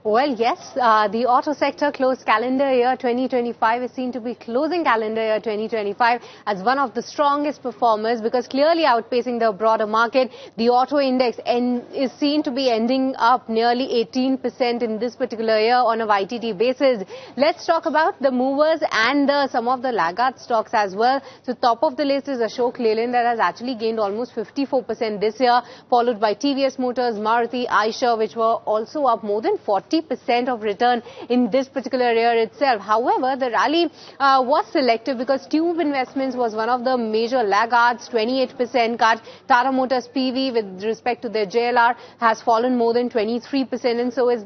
Well, yes, the auto sector closed calendar year 2025 is seen to be closing calendar year 2025 as one of the strongest performers because clearly outpacing the broader market. The auto index is seen to be ending up nearly 18% in this particular year on a YTD basis. Let's talk about the movers and some of the laggard stocks as well. So top of the list is Ashok Leyland that has actually gained almost 54% this year, followed by TVS Motors, Maruti, Eicher, which were also up more than 40% of return in this particular year itself. However, the rally was selective because Tube Investments was one of the major laggards, 28% cut. Tata Motors PV with respect to their JLR has fallen more than 23%, and so is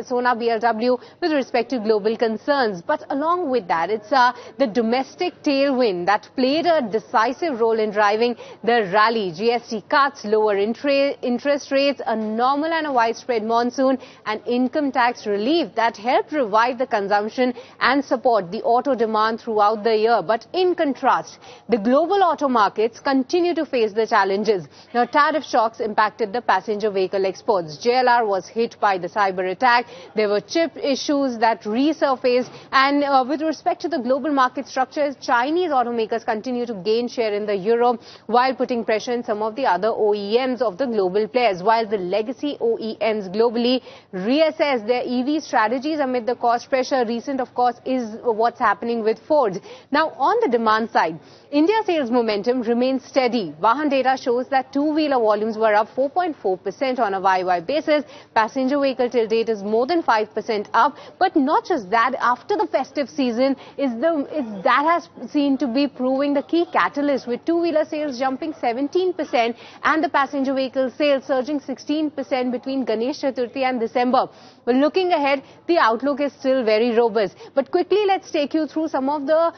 Sona BLW with respect to global concerns. But along with that, it's the domestic tailwind that played a decisive role in driving the rally. GST cuts, lower interest rates, a normal and a widespread monsoon, and income tax relief that helped revive the consumption and support the auto demand throughout the year. But in contrast, the global auto markets continue to face the challenges. Now, tariff shocks impacted the passenger vehicle exports. JLR was hit by the cyber attack. There were chip issues that resurfaced. And with respect to the global market structures, Chinese automakers continue to gain share in the Europe while putting pressure on some of the other OEMs of the global players, while the legacy OEMs globally reassess their EV strategies amid the cost pressure. Recent, of course, is what's happening with Ford. Now, on the demand side, India sales momentum remains steady. Vahan data shows that two-wheeler volumes were up 4.4% on a YY basis. Passenger vehicle till date is more than 5% up. But not just that, after the festive season, that has seen to be proving the key catalyst, with two-wheeler sales jumping 17% and the passenger vehicle sales surging 16% between Ganesh Chaturthi and December. But looking ahead, the outlook is still very robust. But quickly, let's take you through some of the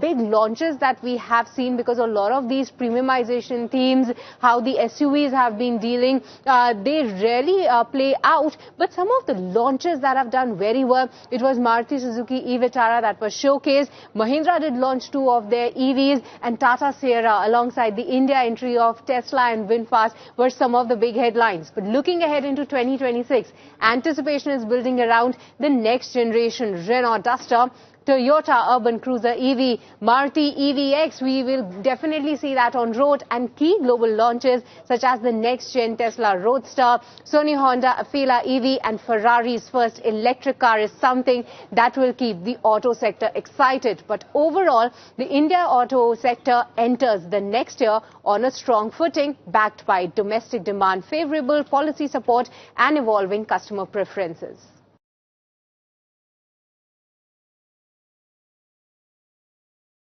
big launches that we have seen, because a lot of these premiumization themes, how the SUVs have been dealing, they rarely play out. But some of the launches that have done very well, it was Maruti Suzuki e-Vitara that was showcased. Mahindra did launch two of their EVs, and Tata Sierra alongside the India entry of Tesla and VinFast were some of the big headlines. But looking ahead into 2026, anticipation is building around the next generation Renault Duster, Toyota Urban Cruiser EV, Maruti EVX. We will definitely see that on road, and key global launches such as the next-gen Tesla Roadster, Sony Honda Afeela EV, and Ferrari's first electric car is something that will keep the auto sector excited. But overall, the India auto sector enters the next year on a strong footing, backed by domestic demand, favorable policy support, and evolving customer preferences.